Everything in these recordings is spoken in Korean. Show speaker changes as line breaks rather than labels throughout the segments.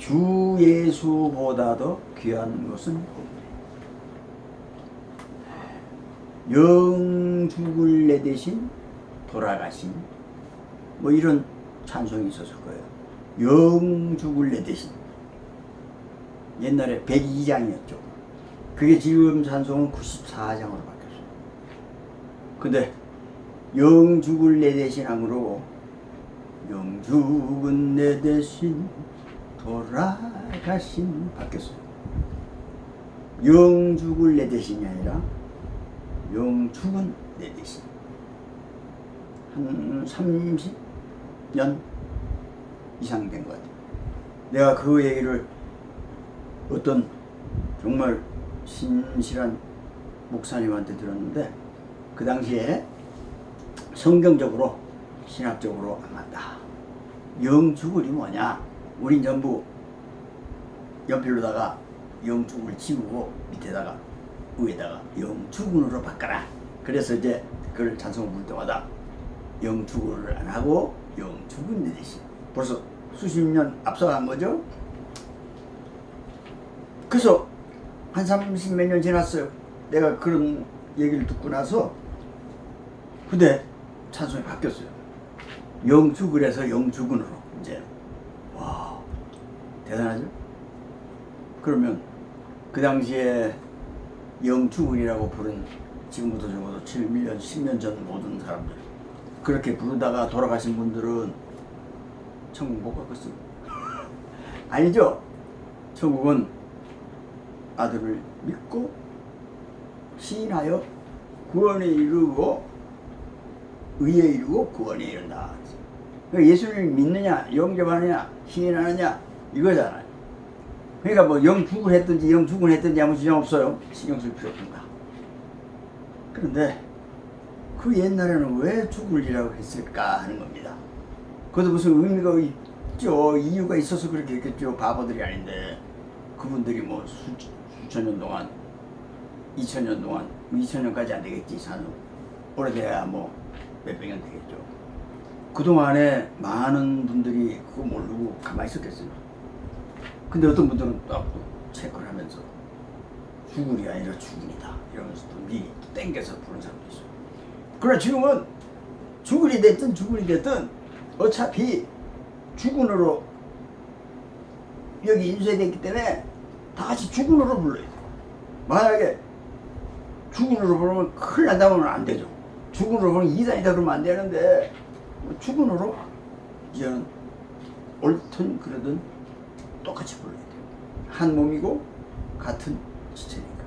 주 예수보다도 귀한 것은 영죽을 내 대신 돌아가신 뭐 이런 찬송이 있었을 거예요. 영죽을 내 대신. 옛날에 102장이었죠. 그게 지금 찬송은 94장으로 바뀌었어요. 근데 영죽을 내 대신 함으로 영죽은 내 대신 돌아가신 바뀌었어요. 영죽을 내 대신이 아니라 영죽은 내 대신. 한 30년 이상 된 것 같아요. 내가 그 얘기를 어떤 정말 신실한 목사님한테 들었는데, 그 당시에 성경적으로 신학적으로 안 맞다. 영죽을이 뭐냐? 우린 전부 연필로다가 영죽을 지우고 밑에다가 위에다가 영죽은으로 바꿔라. 그래서 이제 그걸 찬송을 부를 때마다 영죽을 안 하고 영죽은 내 대신. 벌써 수십 년 앞서간 거죠. 그래서 한 30몇 년 지났어요. 내가 그런 얘기를 듣고 나서. 근데 찬송이 바뀌었어요. 영죽을 해서 영죽은으로. 이제 와, 대단하죠. 그러면 그 당시에 영죽은이라고 부른, 지금부터 적어도 7년 10년 전 모든 사람들, 그렇게 부르다가 돌아가신 분들은 천국 못 갔겠어요? 아니죠. 천국은 아들을 믿고 시인하여 구원에 이르고 의에 이르고 구원에 이른다. 그러니까 예수님을 믿느냐 영접하느냐 시인하느냐 이거잖아요. 그러니까 뭐 영죽을 했든지 영죽은 했든지 아무 지장 없어요. 신경 쓸 필요 없습니다. 그런데 그 옛날에는 왜 죽을이라고 했을까 하는 겁니다. 그것도 무슨 의미가 있죠. 이유가 있어서 그렇게 했겠죠. 바보들이 아닌데. 그분들이 뭐 수천 년 동안, 2000년 동안, 2000년까지 안 되겠지. 사는 오래돼야 뭐 몇백 년 되겠죠. 그동안에 많은 분들이 그거 모르고 가만히 있었겠어요. 근데 어떤 분들은 또 체크를 하면서 죽을이 아니라 죽은이다 이러면서 또 미리 또 땡겨서 부르는 사람도 있어요. 그러나 지금은 죽을이 됐든 죽을이 됐든 어차피 죽은으로 여기 인쇄됐기 때문에 다 같이 죽은으로 불러야 돼요. 만약에 죽은으로 부르면 큰일 난다 그러면 안 되죠. 죽은으로 부르면 이단이다 그러면 안 되는데, 죽은으로 이제는 옳든 그러든 똑같이 불러야 돼요. 한 몸이고 같은 지체니까.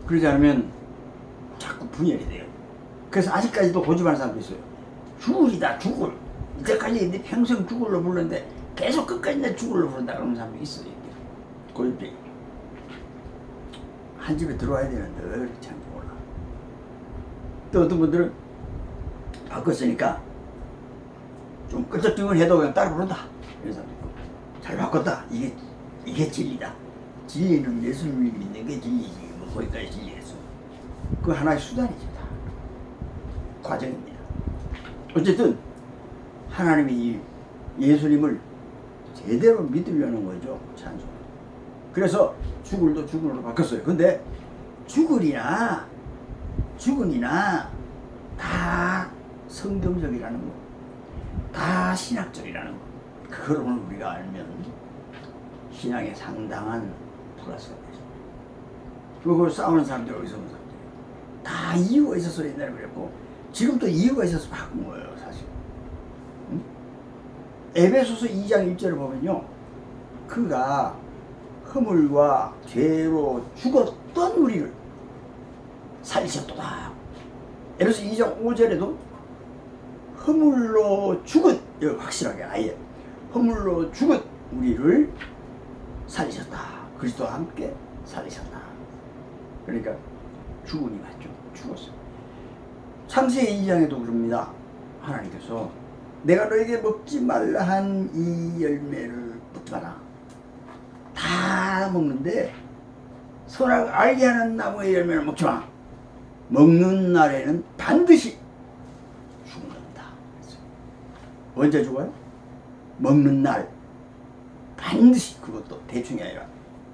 그러지 않으면 자꾸 분열이 돼요. 그래서 아직까지도 고집하는 사람도 있어요. 죽을이다 죽을. 이때까지 내 평생 죽을로 불렀는데 계속 끝까지 내 죽을로 부른다 그러는 사람도 있어요. 고집쟁이. 한 집에 들어와야 되는데 왜 그렇게 참 몰라. 또 어떤 분들은 바꿨으니까 좀 끄적증을 해도 그냥 따로 부른다 이런 사람도 있고, 잘 바꿨다. 이게 진리다. 진리는 예수님을 믿는 게 진리지. 뭐 거기까지 진리겠어. 그거 하나의 수단이지. 다 과정입니다. 어쨌든 하나님이 예수님을 제대로 믿으려는 거죠. 찬송. 그래서 죽을도 죽은으로 바뀌었어요. 근데 죽을이나 죽은이나 다 성경적이라는 거, 다 신학적이라는 거, 그걸 우리가 알면 신앙에 상당한 플러스가 되죠. 그걸 싸우는 사람들, 어디서 오는 사람들, 다 이유가 있어서 옛날에 그랬고 지금도 이유가 있어서 바꾼 거예요, 사실. 응? 에베소서 2장 1절을 보면요, 그가 허물과 죄로 죽었던 우리를 살리셨도다. 에베소서 2장 5절에도 허물로 죽은, 여기 확실하게 아예 허물로 죽은 우리를 살리셨다. 그리스도와 함께 살리셨다. 그러니까 죽은이 맞죠. 죽었어요. 창세기 2장에도 그럽니다. 하나님께서 내가 너에게 먹지 말라 한 이 열매를 먹지 마라. 다 먹는데 선악 알게 하는 나무의 열매를 먹지 마. 먹는 날에는 반드시 죽는다. 언제 죽어요? 먹는 날 반드시, 그것도 대충이 아니라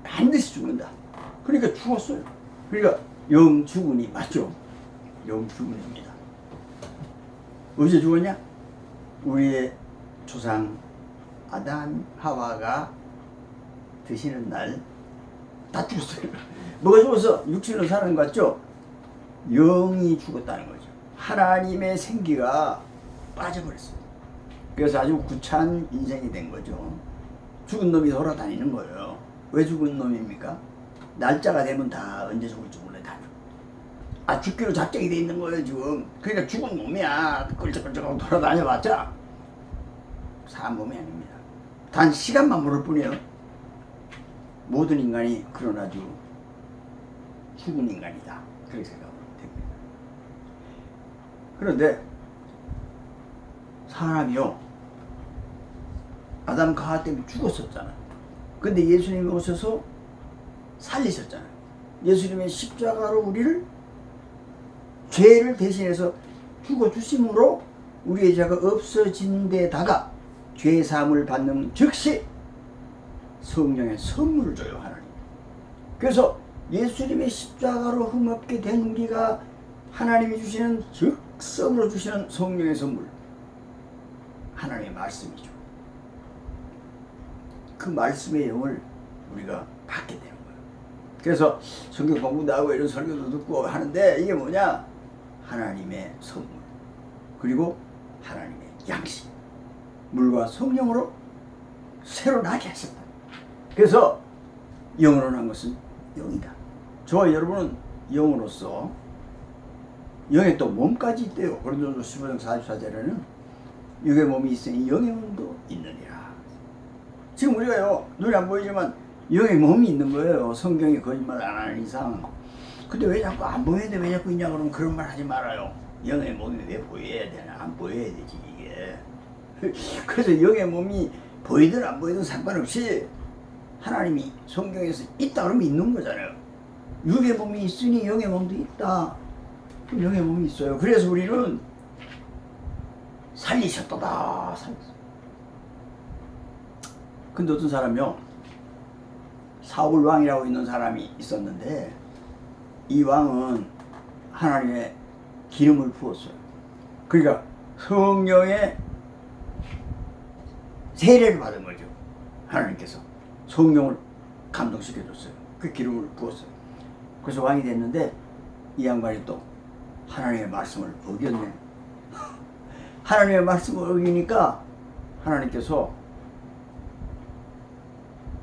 반드시 죽는다. 그러니까 죽었어요. 그러니까 영주군이 맞죠. 영주군입니다. 언제 죽었냐? 우리의 조상 아담 하와가 드시는 날 다 죽었어요. 뭐가 죽었어? 육신으로 사는 것 같죠? 영이 죽었다는 거죠. 하나님의 생기가 빠져버렸어요. 그래서 아주 구차한 인생이 된 거죠. 죽은 놈이 돌아다니는 거예요. 왜 죽은 놈입니까? 날짜가 되면 다 언제 죽을지 몰라. 다 죽기로 작정이 돼 있는 거예요 지금. 그러니까 죽은 놈이야. 끌적끌적하고 돌아다녀봤자 사람 몸이 아닙니다. 단 시간만 모를 뿐이에요. 모든 인간이 그런 아주 죽은 인간이다. 그렇게 생각하면 됩니다. 그런데 사람이요, 아담 가하 때문에 죽었었잖아요. 근데 예수님이 오셔서 살리셨잖아요. 예수님의 십자가로 우리를, 죄를 대신해서 죽어주심으로 우리의 죄가 없어진 데다가 죄사함을 받는 즉시 성령의 선물을 줘요, 하나님. 그래서 예수님의 십자가로 흠없게 된 우리가 하나님이 주시는, 즉성으로 주시는 성령의 선물, 하나님의 말씀이죠. 그 말씀의 영을 우리가 받게 되는 거예요. 그래서 성경 공부도 하고 이런 설교도 듣고 하는데, 이게 뭐냐? 하나님의 선물, 그리고 하나님의 양식, 물과 성령으로 새로 나게 하셨다. 그래서 영으로 난 것은 영이다. 저와 여러분은 영으로서, 영에 또 몸까지 있대요. 고린도전서 15장 44절에는 육의 몸이 있으니 영의 몸도 있느니라. 지금 우리가요, 눈이 안 보이지만 영의 몸이 있는 거예요. 성경이 거짓말 안 하는 이상. 근데 왜 자꾸 안 보이는데 왜 자꾸 있냐 그러면 그런 말 하지 말아요. 영의 몸이 왜 보여야 되나? 안 보여야 되지 이게. 그래서 영의 몸이 보이든 안 보이든 상관없이 하나님이 성경에서 있다 그러면 있는 거잖아요. 육의 몸이 있으니 영의 몸도 있다. 그럼 영의 몸이 있어요. 그래서 우리는 살리셨다. 근데 어떤 사람이요, 사울 왕이라고 있는 사람이 있었는데, 이 왕은 하나님의 기름을 부었어요. 그러니까 성령의 세례를 받은 거죠. 하나님께서 성령을 감동시켜줬어요. 그 기름을 부었어요. 그래서 왕이 됐는데, 이 양반이 또 하나님의 말씀을 어겼네. 하나님의 말씀을 어기니까 하나님께서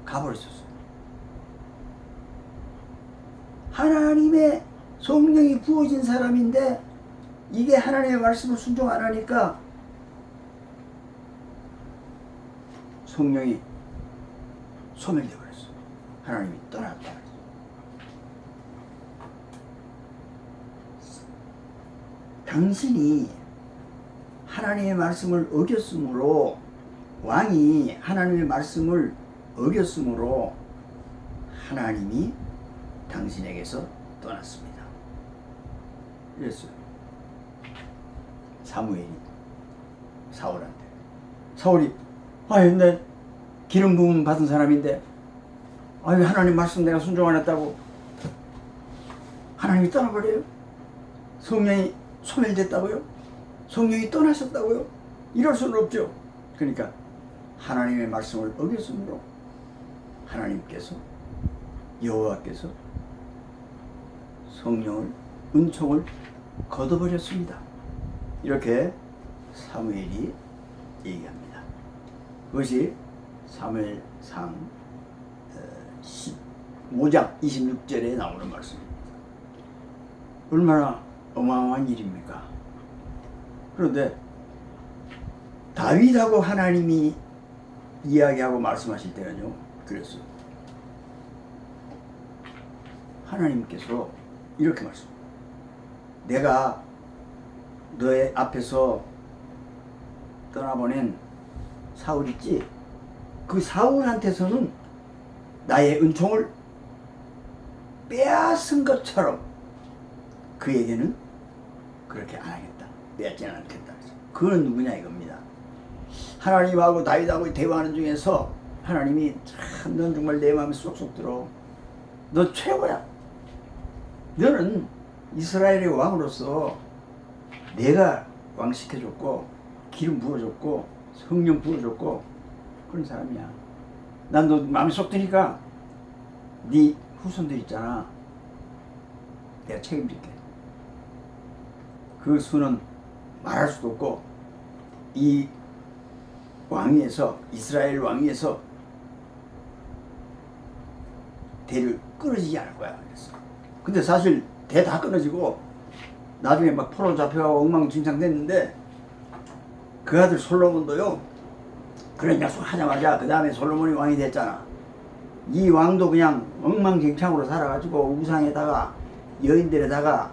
가버렸었어요. 하나님의 성령이 부어진 사람인데 이게 하나님의 말씀을 순종 안 하니까 성령이 소멸되어 버렸어요. 하나님이 떠났다 그랬어요. 당신이 하나님의 말씀을 어겼으므로, 왕이 하나님의 말씀을 어겼으므로 하나님이 당신에게서 떠났습니다. 이랬어요. 사무엘이 사울한테. 사울이 내 기름 부음 받은 사람인데 왜 하나님 말씀 내가 순종 안 했다고 하나님이 떠나버려요? 성령이 소멸됐다고요? 성령이 떠나셨다고요? 이럴 수는 없죠. 그러니까 하나님의 말씀을 어겼으므로 하나님께서, 여호와께서 성령을, 은총을 걷어버렸습니다. 이렇게 사무엘이 얘기합니다. 그것이 사무엘상 15장 26절에 나오는 말씀입니다. 얼마나 어마어마한 일입니까? 그런데 다윗하고 하나님이 이야기하고 말씀하실 때는요, 그랬어요. 하나님께서 이렇게 말씀합니다. 내가 너의 앞에서 떠나보낸 사울 있지? 그 사울한테서는 나의 은총을 빼앗은 것처럼 그에게는 그렇게 안 하겠다. 빼앗지는 않겠다. 그건 누구냐 이겁니다. 하나님하고 다윗하고 대화하는 중에서 하나님이 참 넌 정말 내 마음에 쏙쏙 들어. 너 최고야. 너는 이스라엘의 왕으로서 내가 왕시켜줬고 기름 부어줬고 성령 부어줬고 그런 사람이야. 난 너 마음에 쏙 드니까 네 후손들 있잖아. 내가 책임질게. 그 수는 말할 수도 없고 이 왕위에서 이스라엘 왕위에서 대를 끊어지지 않을 거야. 그랬어. 근데 사실 대 다 끊어지고 나중에 막 포로 잡혀가고 엉망진창 됐는데 그 아들 솔로몬도요 그런 약속 하자마자 그 다음에 솔로몬이 왕이 됐잖아. 이 왕도 그냥 엉망진창으로 살아가지고 우상에다가 여인들에다가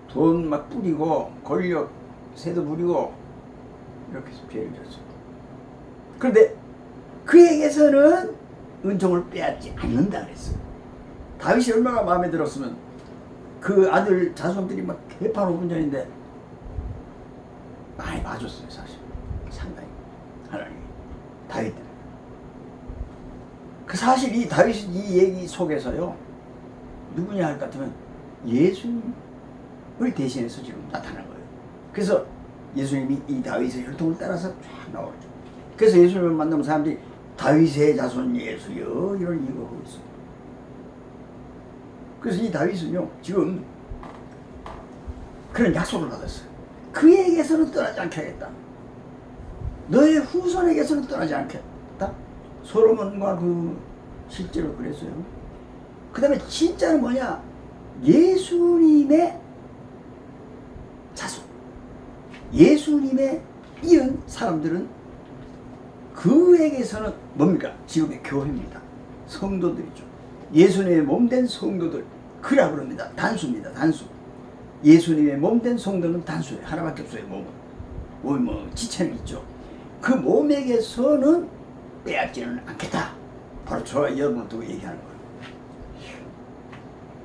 돈 막 뿌리고 권력 세도 부리고 이렇게 해서 피해를 줬어. 그런데 그에게서는 은총을 빼앗지 않는다 그랬어. 다윗이 얼마나 마음에 들었으면 그 아들 자손들이 막 개판오분전인데 많이 봐줬어요. 사실 상당히 하나님이 다윗들. 그 사실 이 다윗 이 얘기 속에서요 누구냐 할 것 같으면 예수님을 대신해서 지금 나타난 거예요. 그래서 예수님이 이 다윗의 혈통을 따라서 쫙 나오죠. 그래서 예수님을 만나면 사람들이 다윗의 자손 예수여 이런 얘기를 하고 있어요. 그래서 이 다윗은요 지금 그런 약속을 받았어요. 그에게서는 떠나지 않게 하겠다. 너의 후손에게서는 떠나지 않겠다. 솔로몬과 그 실제로 그랬어요. 그 다음에 진짜는 뭐냐, 예수님의 자손, 예수님의 이은 사람들은 그에게서는 뭡니까? 지금의 교회입니다. 성도들이죠. 예수님의 몸된 성도들, 그라 그럽니다. 단수입니다. 단수. 예수님의 몸된 성도는 단수예요. 하나밖에 없어요. 몸은 뭐 지체는 있죠. 그 몸에게서는 빼앗지는 않겠다. 바로 저와 여러분을 두고 얘기하는 거예요.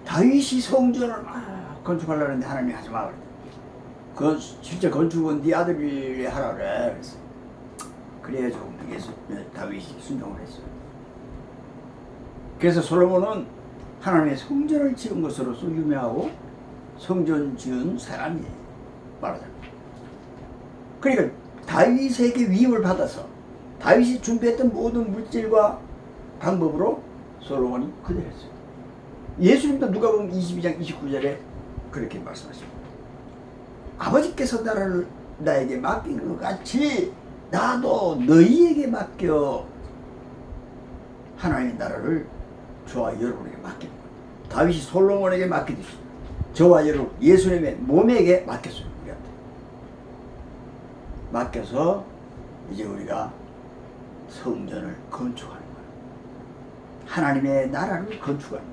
다윗이 성전을 막 건축하려는데 하나님이 하지 마. 그건 실제 건축은 네 아들이 하라 그래. 그래서 그래야죠. 다윗이 순종을 했어요. 그래서 솔로몬은 하나님의 성전을 지은 것으로서 유명하고 성전 지은 사람이에요. 말하자면. 그러니까 다윗에게 위임을 받아서 다윗이 준비했던 모든 물질과 방법으로 솔로몬이 그대로 했어요. 예수님도 누가복음 22장 29절에 그렇게 말씀하십니다. 아버지께서 나를 나에게 맡긴 것 같이 나도 너희에게 맡겨 하나님의 나라를 저와 여러분에게 맡깁니다. 다윗이 솔로몬에게 맡기듯이 저와 여러분 예수님의 몸에게 맡겼어요. 우리한테 맡겨서 이제 우리가 성전을 건축하는 거예요. 하나님의 나라를 건축하는 거예요.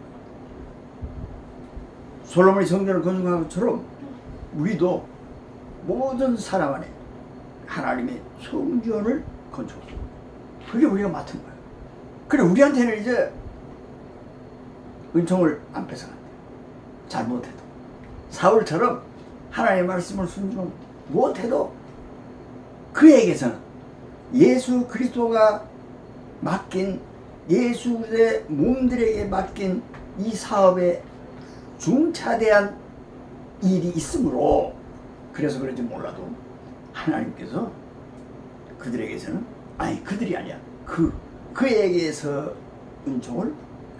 솔로몬이 성전을 건축한 것처럼 우리도 모든 사람 안에 하나님의 성전을 건축해요. 그게 우리가 맡은 거예요. 그래 우리한테는 이제 은총을 안 뺏어간대요. 잘못해도. 사울처럼 하나님의 말씀을 순종 못해도 그에게서는 예수 그리스도가 맡긴 예수의 몸들에게 맡긴 이 사업에 중차대한 일이 있으므로 그래서 그런지 몰라도 하나님께서 그들에게서는 아니 그들이 아니야 그에게서 은총을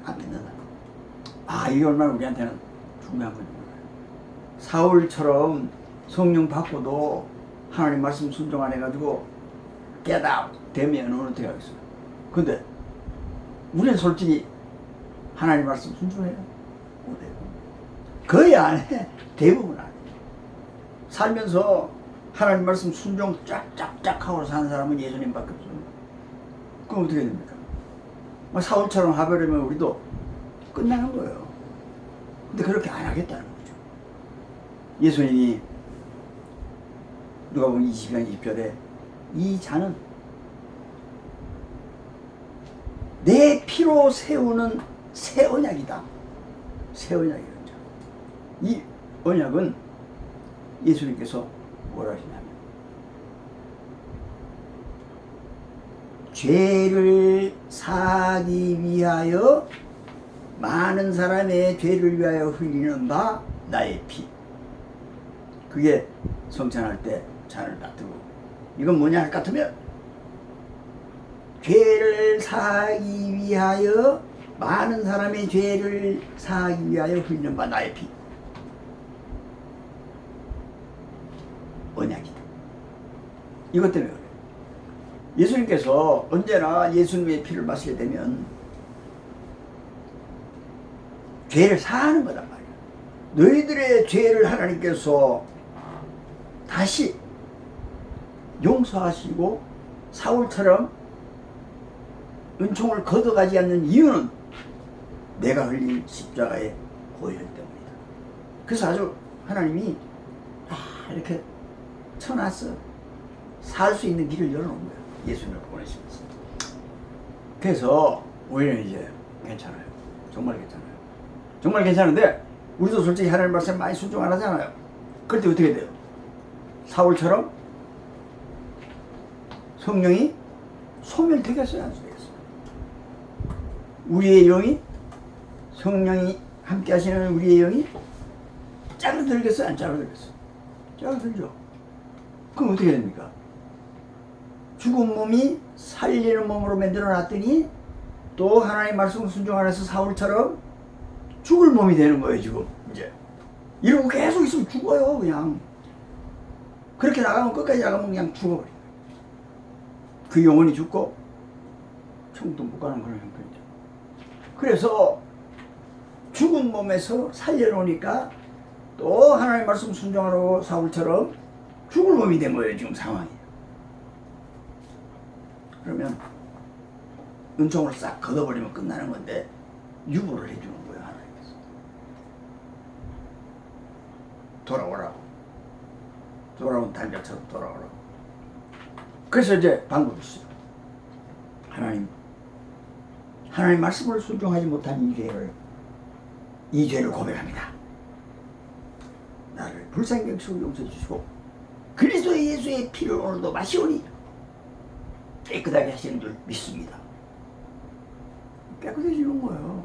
안 믿는다. 아 이게 얼마나 우리한테는 중요한 건지 몰라요. 사울처럼 성령 받고도 하나님 말씀 순종 안 해가지고 깨닫 되면 어떻게 하겠어요? 근데 우리는 솔직히 하나님 말씀 순종해요? 못해요. 거의 안 해. 대부분 안 해. 살면서 하나님 말씀 순종 쫙쫙쫙 하고 사는 사람은 예수님밖에 없어요. 그럼 어떻게 됩니까? 사울처럼 하버리면 우리도 끝나는 거예요. 근데 그렇게 안 하겠다는 거죠. 예수님이 누가복음 20장 20절에 이 자는 내 피로 세우는 새 언약이다. 새 언약이라는 자. 이 언약은 예수님께서 뭐라 하시냐면 죄를 사하기 위하여 많은 사람의 죄를 위하여 흘리는 바 나의 피. 그게 성찬할 때 잔을 놔두고, 이건 뭐냐 할 것 같으면 죄를 사하기 위하여 많은 사람의 죄를 사하기 위하여 흘리는 바 나의 피. 언약이다. 이것 때문에 그래요. 예수님께서 언제나 예수님의 피를 마시게 되면 죄를 사하는 거단 말이야. 너희들의 죄를 하나님께서 다시 용서하시고 사울처럼 은총을 걷어가지 않는 이유는 내가 흘린 십자가의 고혈 때문이다. 그래서 아주 하나님이 이렇게 쳐놨어. 살 수 있는 길을 열어놓은 거야. 예수님을 보내시면서. 그래서 우리는 이제 괜찮아요. 정말 괜찮아요. 정말 괜찮은데 우리도 솔직히 하나님 말씀 많이 순종 안 하잖아요. 그럴 때 어떻게 돼요? 사울처럼 성령이 소멸되겠어요? 안 되겠어요? 우리의 영이, 성령이 함께 하시는 우리의 영이 짜그들겠어요? 안 짜그들겠어요? 짜그들죠. 그럼 어떻게 됩니까? 죽은 몸이 살리는 몸으로 만들어 놨더니 또 하나님 말씀을 순종 안 해서 사울처럼 죽을 몸이 되는 거예요. 지금 이제 이러고 계속 있으면 죽어요. 그냥 그렇게 나가면, 끝까지 나가면 그냥 죽어버려요. 그 영혼이 죽고 천국도 못 가는 그런 형편이죠. 그래서 죽은 몸에서 살려놓으니까 또 하나님 말씀 순종하라고 사울처럼 죽을 몸이 된 거예요. 지금 상황이. 그러면 은총을 싹 걷어버리면 끝나는 건데 유보를 해주는 거예요. 하나님께서 돌아오라고, 돌아온 달걀처럼 돌아오라고. 그래서 이제 방법이 있어요. 하나님 말씀을 순종하지 못한 이 죄를 고백합니다. 나를 불쌍경식으로 용서해 주시고 그리스도 예수의 피를 오늘도 마시오니 깨끗하게 하시는 줄 믿습니다. 깨끗해지는 거예요.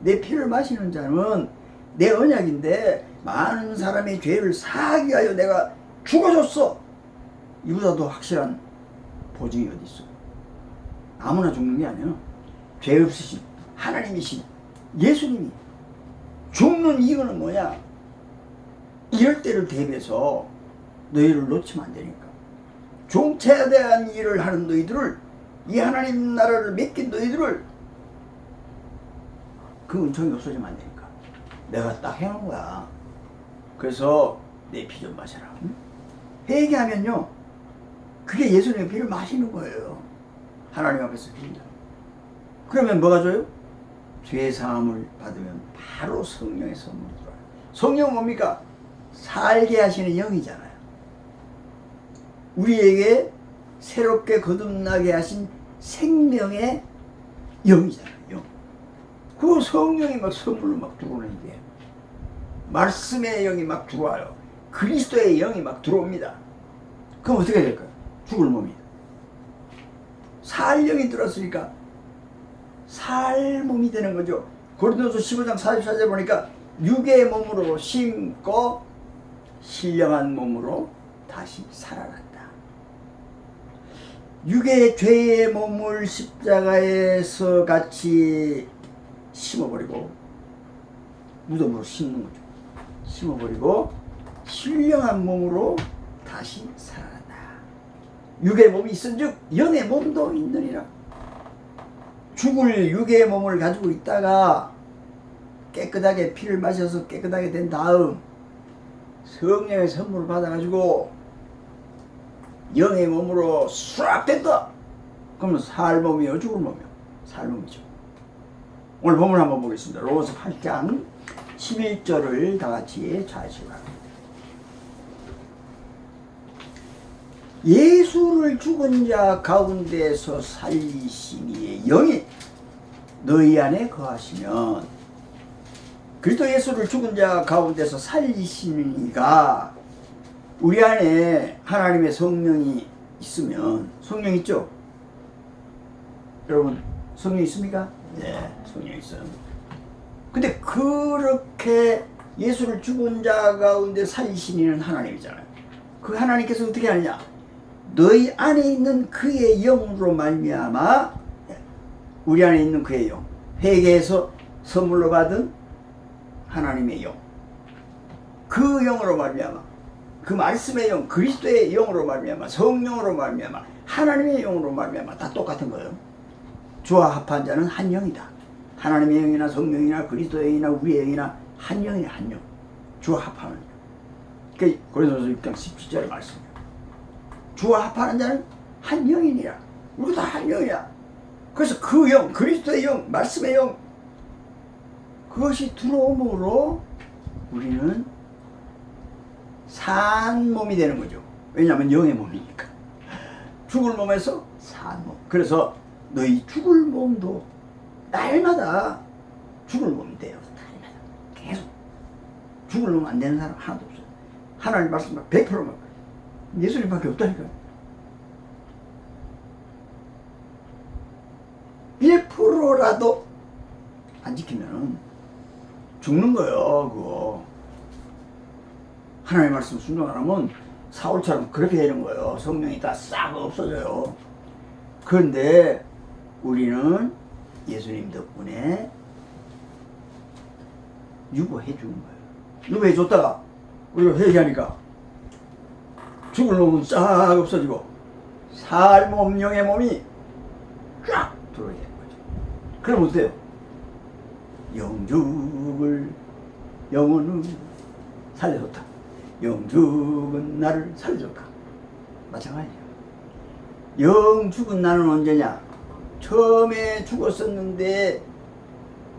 내 피를 마시는 자는 내 언약인데 많은 사람의 죄를 사하기 위하여 내가 죽어줬어. 이보다 더 확실한 보증이 어디 있어요? 아무나 죽는 게 아니야. 죄 없으신 하나님이신 예수님이 죽는 이유는 뭐냐? 이럴 때를 대비해서 너희를 놓치면 안 되니까. 종체에 대한 일을 하는 너희들을, 이 하나님 나라를 맡긴 너희들을 그 은총이 없어지면 안 되니까 내가 딱 해놓은 거야. 그래서 내 피 좀 마셔라. 응? 회개하면요, 그게 예수님의 피를 마시는 거예요. 하나님 앞에서 드린다. 그러면 뭐가 줘요? 죄 사함을 받으면 바로 성령의 선물이 들어와요. 성령은 뭡니까? 살게 하시는 영이잖아요. 우리에게 새롭게 거듭나게 하신 생명의 영이잖아요. 영. 그 성령이 막 선물로 막 들어오는 게, 말씀의 영이 막 들어와요. 그리스도의 영이 막 들어옵니다. 그럼 어떻게 될까요? 죽을 몸이. 살 영이 들었으니까 살 몸이 되는 거죠. 고린도서 15장 44절 보니까 육의 몸으로 심고 신령한 몸으로 다시 살아났다. 육의 죄의 몸을 십자가에서 같이 심어버리고, 무덤으로 심는 거죠. 심어버리고 신령한 몸으로 다시 살아난다. 육의 몸이 있은즉 영의 몸도 있느니라. 죽을 육의 몸을 가지고 있다가 깨끗하게 피를 마셔서 깨끗하게 된 다음 성령의 선물을 받아가지고 영의 몸으로 싹 된다. 그러면 살 몸이요, 죽을 몸이요? 살 몸이죠. 오늘 본문 한번 보겠습니다. 로마서 8장 11절을 다 같이 잘 읽으시기 바랍니다. 예수를 죽은 자 가운데서 살리시니의 영이 너희 안에 거하시면, 그리스도 예수를 죽은 자 가운데서 살리시니가 우리 안에 하나님의 성령이 있으면, 성령 있죠? 여러분 성령 있습니까? 네, 성령 있어요. 근데 그렇게 예수를 죽은 자 가운데 살리신 이는 하나님이잖아요. 그 하나님께서 어떻게 하느냐? 너희 안에 있는 그의 영으로 말미암아, 우리 안에 있는 그의 영, 회개에서 선물로 받은 하나님의 영, 그 영으로 말미암아, 그 말씀의 영, 그리스도의 영으로 말미암아, 성령으로 말미암아, 하나님의 영으로 말미암아, 다 똑같은 거예요. 주와 합한 자는 한 영이다. 하나님의 영이나 성령이나 그리스도의 영이나 우리의 영이나 한 영이야, 한 영. 주와 합하는 영. 그게 고린도서 6장 17절의 말씀이에요. 주와 합하는 자는 한 영이니라. 우리도 다 한 영이야. 그래서 그 영, 그리스도의 영, 말씀의 영, 그것이 들어옴으로 우리는 산 몸이 되는 거죠. 왜냐하면 영의 몸이니까. 죽을 몸에서 산 몸. 그래서 너희 죽을 몸도 날마다 죽을 몸이 돼요. 날마다. 계속. 죽을 몸 안 되는 사람 하나도 없어요. 하나님 말씀 100%만 예수님밖에 없다니까요. 1%라도 안 지키면 죽는 거예요. 그거. 하나님의 말씀 순종 안 하면 사울처럼 그렇게 되는 거예요. 성령이 다 싹 없어져요. 그런데 우리는 예수님 덕분에 유보해 주는 거예요. 유보해 줬다가 우리가 회개하니까 죽을 놈은 싹 없어지고 살몸 영의 몸이 쫙 들어오게 되는 거죠. 그럼 어때요? 영죽을 영혼은 살려줬다. 영죽은 나를 살려줬다. 마찬가지예요. 영죽은 나는 언제냐? 처음에 죽었었는데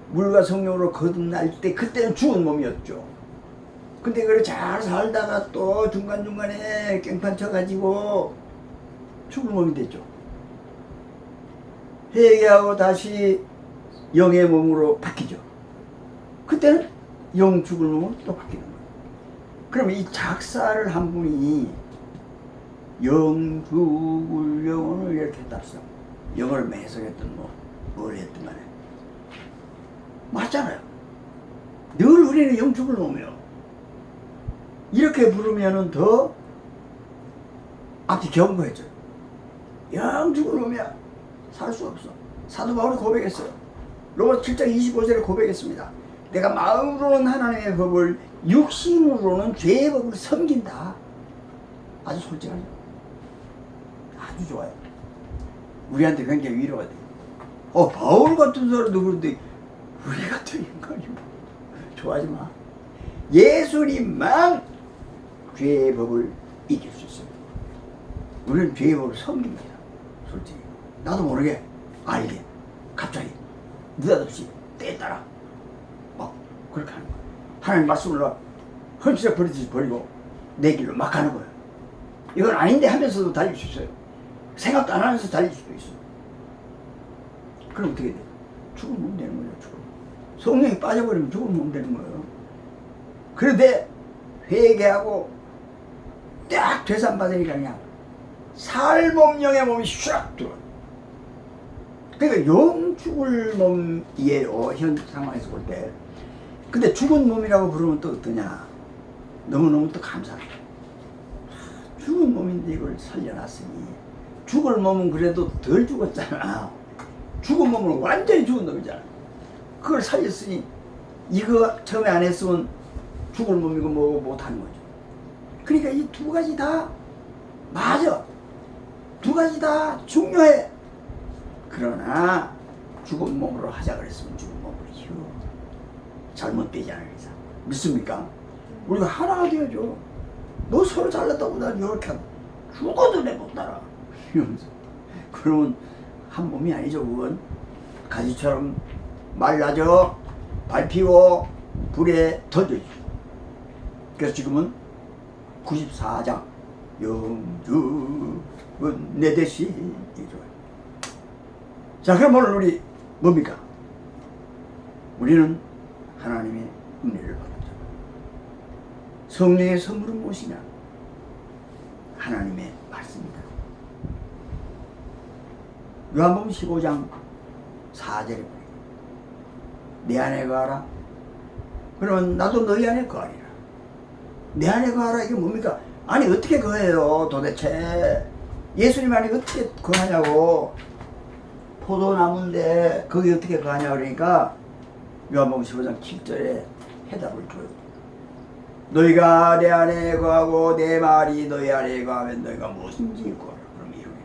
물과 성령으로 거듭날 때 그때는 죽은 몸이었죠. 근데 그걸 잘 살다가 또 중간중간에 깽판 쳐가지고 죽은 몸이 됐죠. 회개하고 다시 영의 몸으로 바뀌죠. 그때는 영 죽을 몸으로 또 바뀌는 거예요. 그러면 이 작사를 한 분이 영 죽을 영혼을 이렇게 했답시다. 영어를 해석했든 뭘 했든 간에 맞잖아요. 늘 우리는 영 죽을 몸이에요. 이렇게 부르면은 더 앞뒤 경고해줘. 영 죽을 놈이야. 살 수 없어. 사도 바울이 고백했어요. 로마 7장 25절에 고백했습니다. 내가 마음으로는 하나님의 법을 육신으로는 죄의 법을 섬긴다. 아주 솔직하죠. 아주 좋아요. 우리한테 굉장히 위로가 돼요. 바울 같은 사람도 그런데 우리 같은 인간이 뭐 좋아하지 마. 예수님만 죄의 법을 이길 수 있어요. 우리는 죄의 법을 섬깁니다. 솔직히 나도 모르게 알게 갑자기 느닷없이 때에 따라 막 그렇게 하는 거예요. 하나님 말씀을 헐치적 버리듯이 버리고 내 길로 막 가는 거예요. 이건 아닌데 하면서도 달릴 수 있어요. 생각도 안 하면서 달릴 수도 있어요. 그럼 어떻게 돼요? 죽은 몸 되는 거예요. 죽은 몸. 성령이 빠져버리면 죽은 몸 되는 거예요. 그런데 회개하고 딱 되산받으니까 그냥 살몸 영의 몸이 슉 들어요. 그러니까 영 죽을 몸이에요. 현 상황에서 볼 때. 근데 죽은 몸이라고 부르면 또 어떠냐? 너무너무 또 감사해요. 죽은 몸인데 이걸 살려놨으니 죽을 몸은 그래도 덜 죽었잖아. 죽은 몸은 완전히 죽은 놈이잖아. 그걸 살렸으니 이거 처음에 안 했으면 죽을 몸이고 뭐고 못하는 거죠. 그러니까 이 두 가지 다 맞아. 두 가지 다 중요해. 그러나 죽은 몸으로 하자 그랬으면 죽은 몸으로 휴 잘못되지 않을 이상 믿습니까? 우리가 하나가 되어줘. 너 서로 잘났다고 난 이렇게 하면 죽어도 내 못 따라 이러면서. 그러면 한 몸이 아니죠. 그건 가지처럼 말라져 밟히고 불에 던져지죠. 그래서 지금은 94장 영주은 내 대신이죠. 자, 그럼 오늘 우리 뭡니까? 우리는 하나님의 은혜를 받는 자. 성령의 선물은 무엇이냐? 하나님의 말씀이다. 요한복음 15장 4절에 내 안에 거하라. 그러면 나도 너희 안에 거하리라. 내 안에 거하라 이게 뭡니까? 아니 어떻게 거해요 도대체? 예수님 안에 어떻게 거하냐고. 포도나무인데 거기 어떻게 거하냐 그러니까 요한복음 15장 7절에 해답을 줘요. 너희가 내 안에 거하고 내 말이 너희 안에 거하면 너희가 무엇인지 구하라. 그럼 이루리라.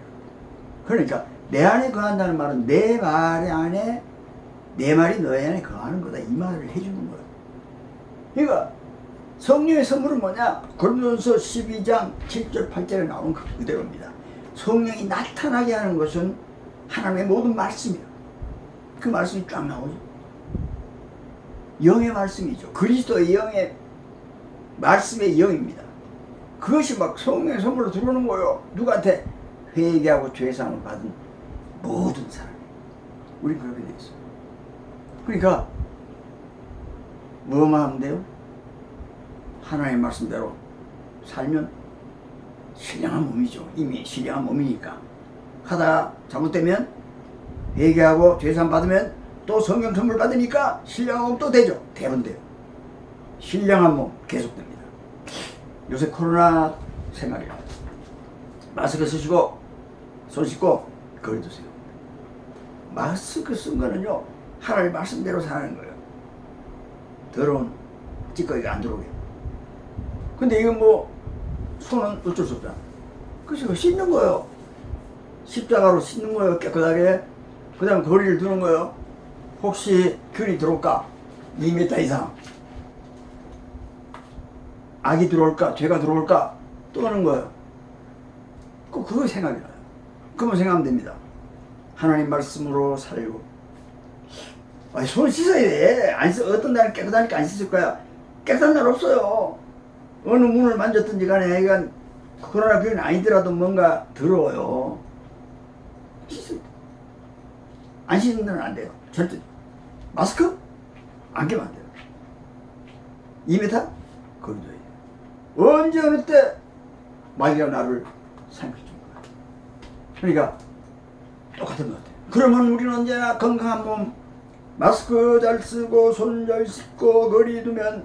그러니까 내 안에 거한다는 말은 내 말 안에 내 말이 너희 안에 거하는 거다 이 말을 해주는 거예요. 그러니까 성령의 선물은 뭐냐? 고린도전서 12장 7절 8절에 나온 그대로입니다. 성령이 나타나게 하는 것은 하나님의 모든 말씀이에요. 그 말씀이 쫙 나오죠. 영의 말씀이죠. 그리스도의 영의 말씀의 영입니다. 그것이 막 성령의 선물로 들어오는 거예요. 누구한테? 회개하고 죄사함을 받은 모든 사람이. 우리 그렇게 돼 있어요. 그러니까 뭐만 하면 돼요? 하나님의 말씀대로 살면 신령한 몸이죠. 이미 신령한 몸이니까. 하다가 잘못되면 회개하고 죄사함 받으면 또 성령 선물 받으니까 신령한 몸 또 되죠. 대부분 돼요. 신령한 몸 계속됩니다. 요새 코로나 생활이라 마스크 쓰시고 손 씻고 거리 두세요. 마스크 쓴 거는요 하나님 말씀대로 사는 거예요. 더러운 찌꺼기가 안 들어오게. 근데 이건 뭐 손은 어쩔 수 없잖아. 그래서 씻는 거예요. 십자가로 씻는 거예요. 깨끗하게. 그 다음 거리를 두는 거예요. 혹시 균이 들어올까? 2m 이상. 악이 들어올까? 죄가 들어올까? 또 하는 거예요. 그거 생각이 나요. 그만 생각하면 됩니다. 하나님 말씀으로 살고. 아니, 손 씻어야 돼. 어떤 날은 깨끗하니까 안 씻을 거야. 깨끗한 날 없어요. 어느 문을 만졌든지 간에 이건 코로나 병이 아니더라도 뭔가 더러워요. 안 씻는 데는 안 돼요. 절대. 마스크? 안 끼면 안 돼요. 2m? 거기도 해요. 언제 어느 때 마귀가 나를 삼켜준 거야. 그러니까 똑같은 것 같아요. 그러면 우리는 언제나 건강한 몸, 마스크 잘 쓰고 손 잘 씻고 거리 두면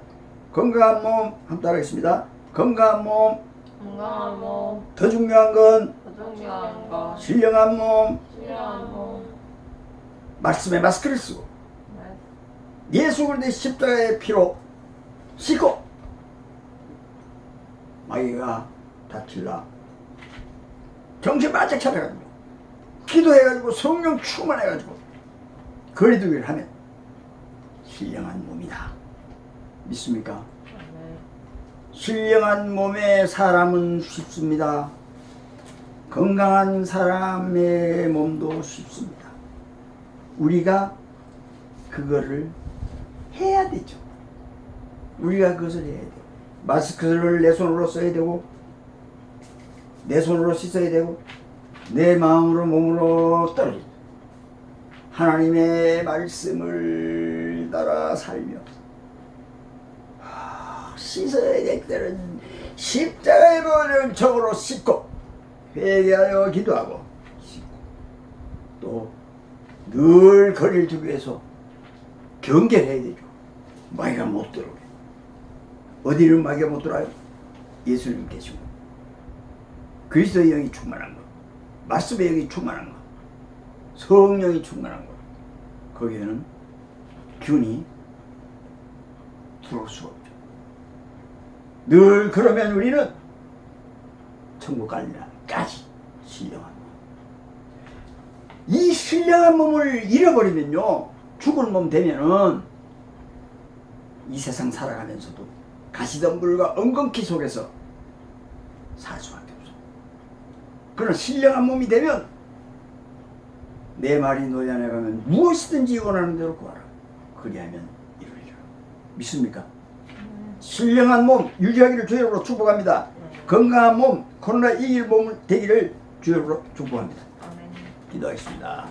건강한 몸 한번 따라하겠습니다. 건강한 몸,
건강한 몸,
더 중요한 건
중요한 것,
신령한 몸,
신령한 몸,
말씀에 마스크를 쓰고 예수 그리스도의 십자가의 피로 씻고 마귀가 다칠라 정신 바짝 차려가지고 기도해가지고 성령 충만해가지고 거리두기를 하면 신령한 몸이다. 믿습니까?
네.
신령한 몸의 사람은 쉽습니다. 건강한 사람의 몸도 쉽습니다. 우리가 그거를 해야 되죠. 우리가 그것을 해야 돼요. 마스크를 내 손으로 써야 되고 내 손으로 씻어야 되고 내 마음으로 몸으로 떨어져 하나님의 말씀을 따라 살며 씻어야 될 때는 십자가의 보혈을 적으로 씻고 회개하여 기도하고 씻고 또 늘 거리를 두기 위해서 경계해야 되죠. 마귀가 못 들어오게. 어디는 마귀가 못 들어와요? 예수님 계시고 그리스도의 영이 충만한 것, 말씀의 영이 충만한 것, 성령이 충만한 것, 거기에는 균이 들어올 수가 없죠. 늘 그러면 우리는 천국 갈리나까지 신령한 몸. 이 신령한 몸을 잃어버리면요, 죽은 몸 되면은 이 세상 살아가면서도 가시덤불과 엉겅퀴 속에서 살 수밖에 없어. 그러나 신령한 몸이 되면 내 말이 너희 안에 가면 무엇이든지 원하는 대로 구하라. 그리하면 이루리라. 믿습니까? 신령한 몸 유지하기를 주의 이름으로 축복합니다. 건강한 몸 코로나 이길 몸 되기를 주의 이름으로 축복합니다. 기도하겠습니다.